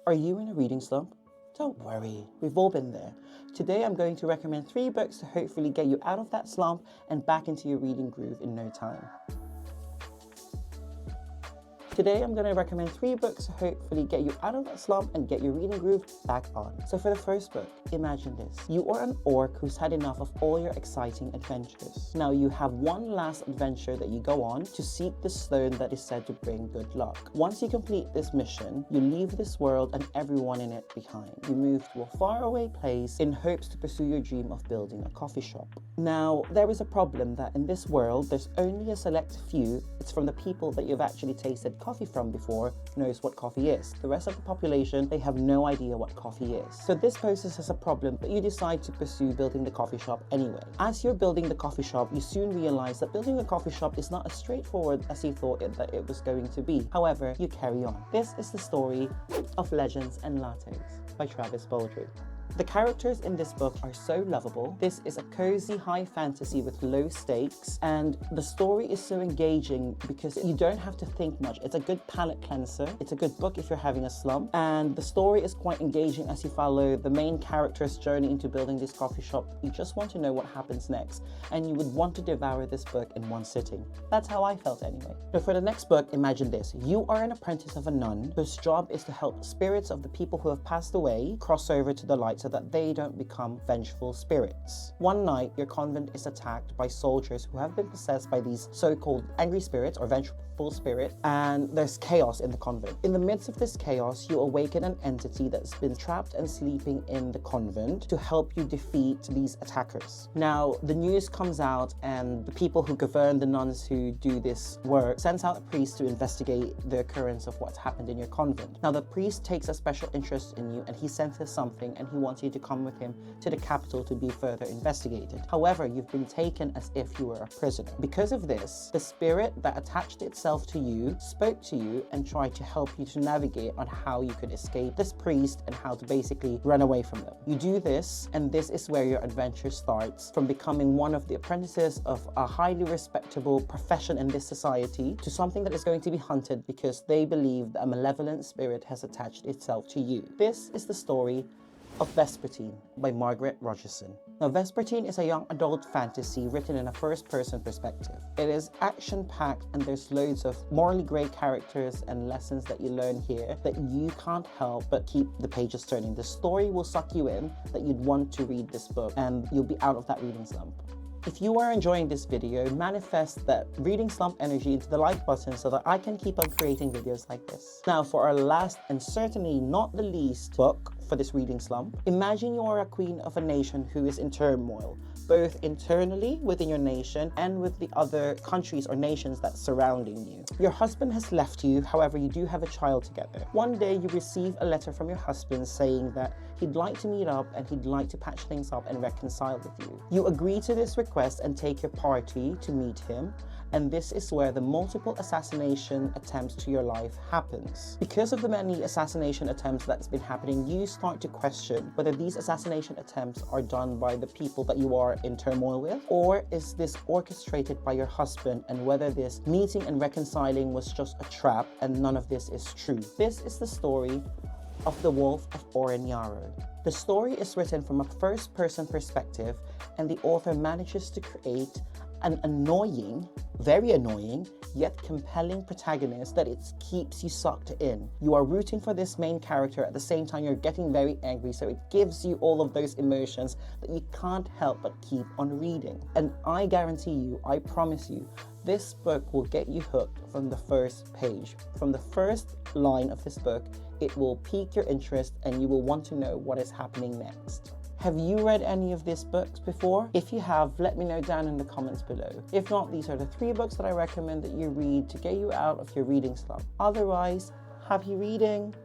Are you in a reading slump? Don't worry, we've all been there. Today I'm going to recommend 3 books to hopefully get you out of that slump and back into your reading groove in no time. Today I'm going to recommend 3 books to hopefully get you out of that slump and get your reading groove back on. So for the first book, imagine this. You are an orc who's had enough of all your exciting adventures. Now you have one last adventure that you go on to seek the stone that is said to bring good luck. Once you complete this mission, you leave this world and everyone in it behind. You move to a faraway place in hopes to pursue your dream of building a coffee shop. Now, there is a problem that in this world, there's only a select few, it's from the people that you've actually tasted coffee from before, knows what coffee is. The rest of the population, they have no idea what coffee is. So this poses as a problem, but you decide to pursue building the coffee shop anyway. As you're building the coffee shop, you soon realize that building a coffee shop is not as straightforward as you thought that it was going to be. However, you carry on. This is the story of Legends and Lattes by Travis Baldree. The characters in this book are so lovable. This is a cozy high fantasy with low stakes, and the story is so engaging because you don't have to think much. It's a good palate cleanser. It's a good book if you're having a slump, and the story is quite engaging as you follow the main character's journey into building this coffee shop. You just want to know what happens next, and you would want to devour this book in one sitting. That's how I felt anyway. So for the next book, imagine this. You are an apprentice of a nun whose job is to help spirits of the people who have passed away cross over to the light so that they don't become vengeful spirits. One night, your convent is attacked by soldiers who have been possessed by these so-called angry spirits or vengeful spirits, and there's chaos in the convent. In the midst of this chaos, you awaken an entity that's been trapped and sleeping in the convent to help you defeat these attackers. Now, the news comes out, and the people who govern the nuns who do this work sends out a priest to investigate the occurrence of what's happened in your convent. Now, the priest takes a special interest in you, and he senses something, and he wants you to come with him to the capital to be further investigated. However, you've been taken as if you were a prisoner. Because of this, the spirit that attached itself to you spoke to you and tried to help you to navigate on how you could escape this priest and how to basically run away from them. You do this, and this is where your adventure starts, from becoming one of the apprentices of a highly respectable profession in this society to something that is going to be hunted because they believe that a malevolent spirit has attached itself to you. This is the story of Vespertine by Margaret Rogerson. Now, Vespertine is a young adult fantasy written in a first-person perspective. It is action-packed, and there's loads of morally grey characters and lessons that you learn here that you can't help but keep the pages turning. The story will suck you in that you'd want to read this book, and you'll be out of that reading slump. If you are enjoying this video, manifest that reading slump energy into the like button so that I can keep on creating videos like this. Now, for our last and certainly not the least book for this reading slump, imagine you are a queen of a nation who is in turmoil, both internally within your nation and with the other countries or nations that's surrounding you. Your husband has left you, however, you do have a child together. One day you receive a letter from your husband saying that he'd like to meet up and he'd like to patch things up and reconcile with you. You agree to this request and take your party to meet him, and this is where the multiple assassination attempts to your life happens. Because of the many assassination attempts that's been happening, you start to question whether these assassination attempts are done by the people that you are in turmoil with, or is this orchestrated by your husband, and whether this meeting and reconciling was just a trap and none of this is true. This is the story of the Wolf of Oren-Yaro. The story is written from a first-person perspective, and the author manages to create an annoying, very annoying, yet compelling protagonist that it keeps you sucked in. You are rooting for this main character, at the same time you're getting very angry, so it gives you all of those emotions that you can't help but keep on reading. And I guarantee you, I promise you, this book will get you hooked from the first page. From the first line of this book, it will pique your interest and you will want to know what is happening next. Have you read any of these books before? If you have, let me know down in the comments below. If not, these are the 3 books that I recommend that you read to get you out of your reading slump. Otherwise, happy reading!